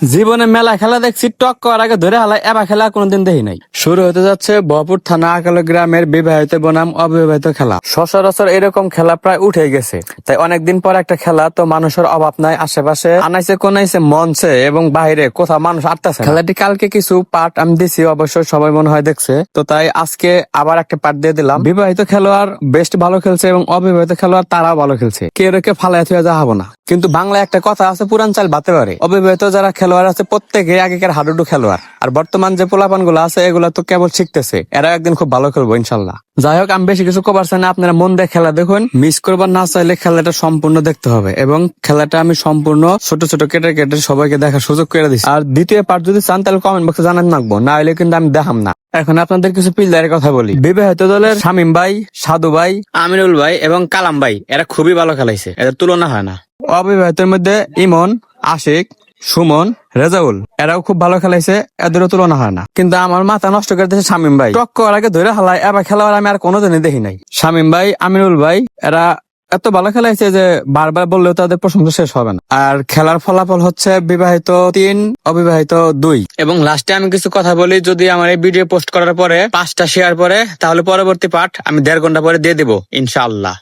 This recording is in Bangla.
জীবনে মেলা খেলা দেখছি, টক করার আগে ধরে হালাই এবার খেলা কোনোদিন দেখি নাই। শুরু হতে যাচ্ছে বহপুর থানা আকালো গ্রামের বিবাহিত বনাম অবিবাহিত খেলা। সচরাচর এরকম খেলা প্রায় উঠে গেছে, তাই অনেকদিন পর একটা খেলা, তো মানুষের অভাব নাই। আশেপাশে আনাইছে কোনাইছে মঞ্চে এবং বাইরে কোথাও মানুষ আটতেছে। খেলাটি কালকে কিছু পার্ট আমি দিছি, অবশ্যই সবাই মনে হয় দেখছে, তো তাই আজকে আবার একটা পার্ট দিয়ে দিলাম। বিবাহিত খেলোয়াড় বেস্ট ভালো খেলছে এবং অবিবাহিত খেলোয়াড় তারাও ভালো খেলছে, কেউ রেখে ফালাই থুয়ে যা হবো না। কিন্তু বাংলায় একটা কথা আছে, পুরান চাল বাতে পারে। অবিবাহিত যারা খেলোয়াড় আছে প্রত্যেকে আগেকার হাডুডু খেলোয়াড়, আর বর্তমান যে পোলাপান গুলো আছে এগুলা তো কেবল শিখতেছে, এরা একদিন খুব ভালো খেলবো ইনশাল্লাহ। যাই হোক, আমি বেশি কিছু কবার চাই না, আপনারা মন দিয়ে খেলা দেখুন। মিস করবার না চাইলে খেলাটা সম্পূর্ণ দেখতে হবে, এবং খেলাটা আমি সম্পূর্ণ ছোট ছোট কেটে কেটে সবাইকে দেখার সুযোগ করে দিচ্ছি। আর দ্বিতীয় পার্ট যদি চান তাহলে কমেন্ট বক্সে জানান রাখবো, না হলে কিন্তু আমি দেখাম না। এখন আপনাদের কিছু প্লেয়ারের কথা বলি। বিবাহিত দলের শামীম ভাই, সাধু ভাই, আমিনুল ভাই এবং কালাম ভাই, এরা খুবই ভালো খেলাইছে, এদের তুলনা হয় না। অবিবাহিতের মধ্যে ইমন, আশিক, সুমন, রেজাউল, এরাও খুব ভালো খেলাইছে, এদেরও তুলনা হয় না। কিন্তু আমার মাথা নষ্ট করে দিয়েছে শামীম ভাই, টক করার আগে ধরে হালাই এবার খেলোয়াড় আমি আর কোনোদিনই দেখি নাই। শামীম ভাই, আমিনুল ভাই, এরা এত ভালো খেলাইছে যে বারবার বললেও তাদের প্রশংসা শেষ হবে না। আর খেলার ফলাফল হচ্ছে বিবাহিত 3, অবিবাহিত 2। এবং লাস্টে আমি কিছু কথা বলি, যদি আমার এই ভিডিও পোস্ট করার পরে 5টা শেয়ার পরে, তাহলে পরবর্তী পার্ট আমি 1.5 ঘন্টা পরে দিয়ে দেবো ইনশাআল্লাহ।